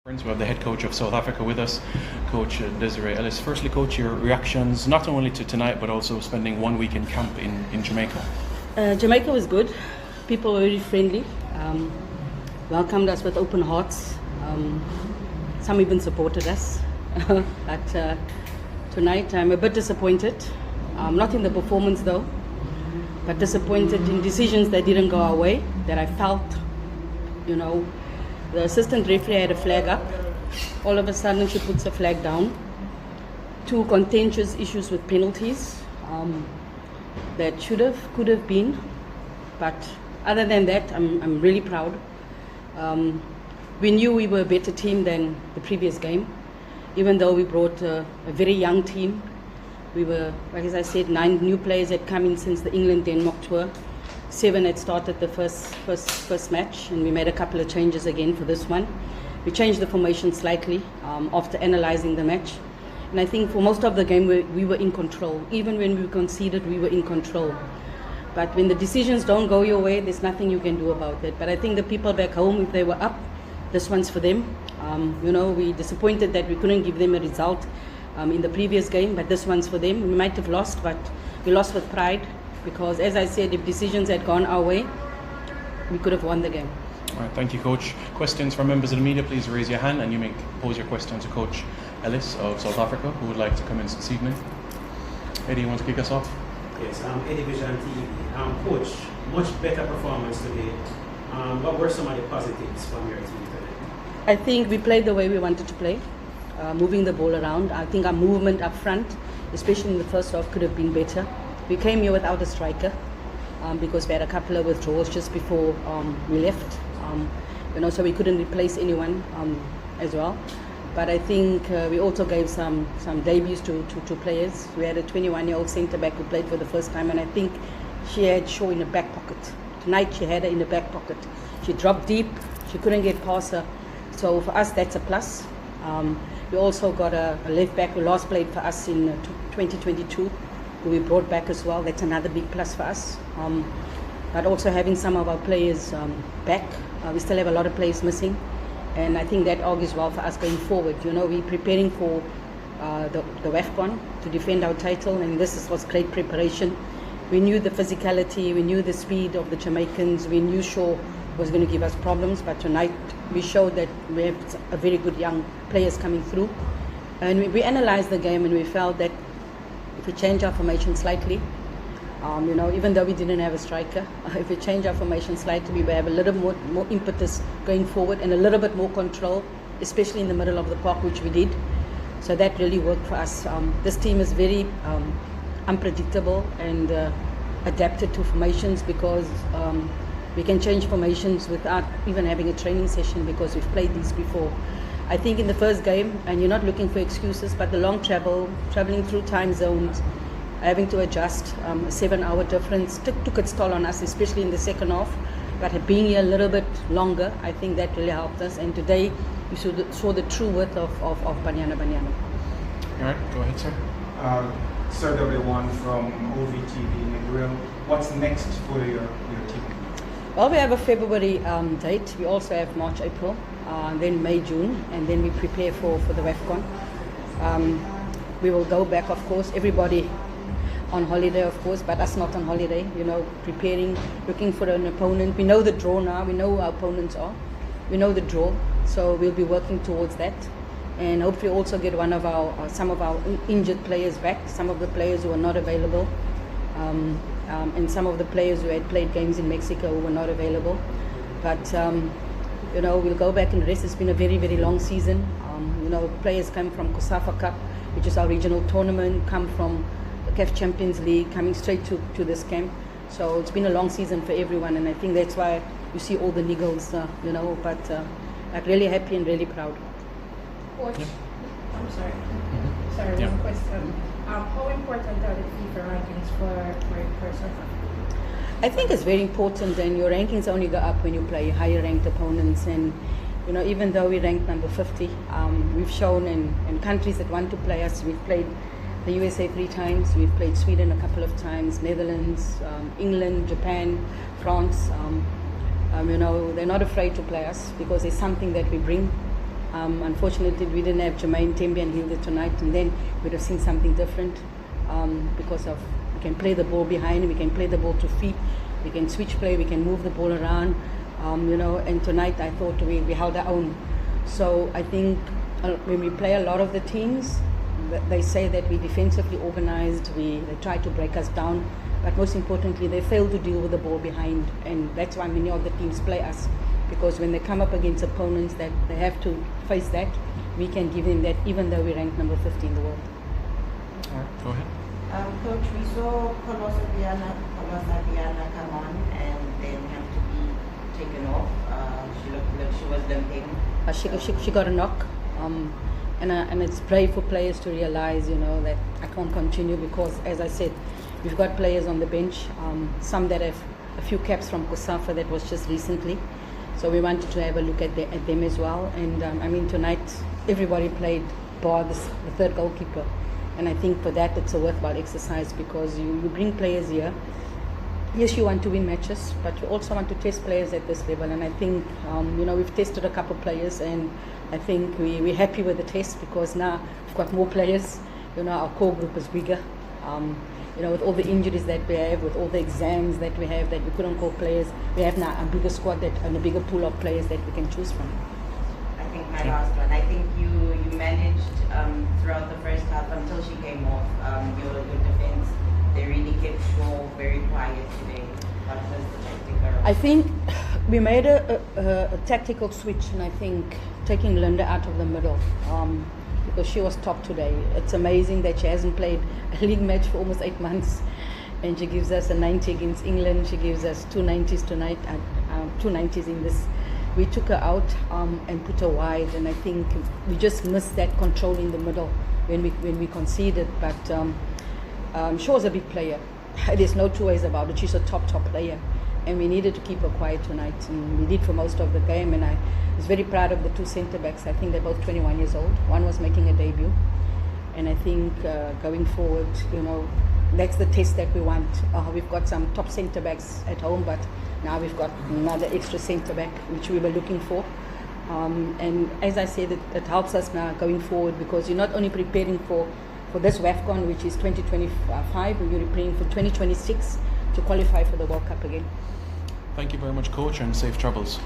We have the head coach of South Africa with us, Coach Desiree Ellis. Firstly, Coach, your reactions not only to tonight but also spending 1 week in camp in Jamaica. Jamaica was good. People were very friendly, welcomed us with open hearts. Some even supported us. But tonight I'm a bit disappointed. Not in the performance though, but disappointed in decisions that didn't go our way, that I felt, the assistant referee had a flag up. All of a sudden she puts a flag down. Two contentious issues with penalties that could have been. But other than that, I'm really proud. We knew we were a better team than the previous game. Even though we brought a very young team. We were, like as I said, 9 new players had come in since the England-Denmark tour. 7 had started the first match, and we made a couple of changes again for this one. We changed the formation slightly after analysing the match. And I think for most of the game we were in control. Even when we conceded, we were in control. But when the decisions don't go your way, there's nothing you can do about it. But I think the people back home, if they were up, this one's for them. We're disappointed that we couldn't give them a result in the previous game, but this one's for them. We might have lost, but we lost with pride. Because, as I said, if decisions had gone our way, we could have won the game. All right, thank you, Coach. Questions from members of the media, please raise your hand and you may pose your question to Coach Ellis of South Africa, who would like to come in this evening. Eddie, you want to kick us off? Yes, Eddie Vision TV. Coach, much better performance today. What were some of the positives from your team today? I think we played the way we wanted to play, moving the ball around. I think our movement up front, especially in the first half, could have been better. We came here without a striker because we had a couple of withdrawals just before we left. So we couldn't replace anyone as well. But I think we also gave some debuts to players. We had a 21-year-old centre-back who played for the first time, and I think she had Shaw in the back pocket. Tonight she had her in the back pocket. She dropped deep. She couldn't get past her. So for us, that's a plus. We also got a left-back who last played for us in 2022. Who we brought back as well. That's another big plus for us. But also having some of our players back. We still have a lot of players missing. And I think that augurs well for us going forward. We're preparing for the WAFCON to defend our title, and this was great preparation. We knew the physicality, we knew the speed of the Jamaicans, we knew Shaw was going to give us problems, but tonight we showed that we have a very good young players coming through. And we analysed the game and we felt that if we change our formation slightly, even though we didn't have a striker, if we change our formation slightly, we will have a little more impetus going forward and a little bit more control, especially in the middle of the park, which we did. So that really worked for us. This team is very unpredictable and adapted to formations because we can change formations without even having a training session because we've played these before. I think in the first game, and you're not looking for excuses, but the long traveling through time zones, having to adjust, a 7-hour difference took its toll on us, especially in the second half. But being here a little bit longer, I think that really helped us. And today, you saw the true worth of Banyana Banyana. All right, go ahead, sir. Sir W1 from OVTV Negril. What's next for your team? Well, we have a February date. We also have March, April, then May, June, and then we prepare for the WAFCON. We will go back, of course, everybody on holiday, of course, but us not on holiday, preparing, looking for an opponent. We know the draw now. We know who our opponents are. We know the draw, so we'll be working towards that. And hopefully also get some of our injured players back, some of the players who are not available. And some of the players who had played games in Mexico who were not available. But, we'll go back and rest. It's been a very, very long season. Players come from SAFA Cup, which is our regional tournament, come from the CAF Champions League, coming straight to this camp. So it's been a long season for everyone, and I think that's why you see all the niggles, but I'm really happy and really proud. Coach, Yeah. I'm sorry. Mm-hmm. Sorry, Yeah. one question. How important are the FIFA rankings for South Africa? I think it's very important, and your rankings only go up when you play higher ranked opponents. And even though we ranked number 50, we've shown in countries that want to play us. We've played the USA 3 times. We've played Sweden a couple of times, Netherlands, England, Japan, France. They're not afraid to play us because there's something that we bring Unfortunately, we didn't have Jermaine Tembe and Hilda tonight, and then we'd have seen something different because of we can play the ball behind, we can play the ball to feet, we can switch play, we can move the ball around, and tonight I thought we held our own. So I think when we play a lot of the teams, they say that we defensively organized, they try to break us down, but most importantly, they fail to deal with the ball behind, and that's why many of the teams play us, because when they come up against opponents that they have to face that, we can give them that, even though we rank number 50 in the world. All right, go ahead. Coach, we saw Banyana come on and then have to be taken off. She looked like she was limping. She got a knock, and it's brave for players to realize, that I can't continue because, as I said, we've got players on the bench, some that have a few caps from SAFA that was just recently. So we wanted to have a look at them as well. And tonight everybody played bar the third goalkeeper. And I think for that it's a worthwhile exercise because you bring players here. Yes, you want to win matches, but you also want to test players at this level. And I think, we've tested a couple of players, and I think we're happy with the test because now we've got more players. Our core group is bigger. With all the injuries that we have, with all the exams that we have that we couldn't call players, we have now a bigger squad and a bigger pool of players that we can choose from. I think my last one. I think you managed throughout the first half until she came off. Your defense, they really kept Shaw very quiet today. What was the tactical? I think we made a tactical switch, and I think taking Linda out of the middle. Because she was top today. It's amazing that she hasn't played a league match for almost 8 months, and she gives us a 90 against England. She gives us 2 90s tonight, 2 90s in this. We took her out and put her wide, and I think we just missed that control in the middle when we conceded. But she was a big player. There's no two ways about it. She's a top player, and we needed to keep her quiet tonight, and we did for most of the game. And I was very proud of the 2 centre backs. I think they're both 21 years old. One was making a debut, and I think going forward, that's the test that we want. We've got some top centre backs at home, but now we've got another extra centre back which we were looking for. And as I said, it helps us now going forward because you're not only preparing for this WAFCON, which is 2025, but you're preparing for 2026 to qualify for the World Cup again. Thank you very much, Coach, and safe travels.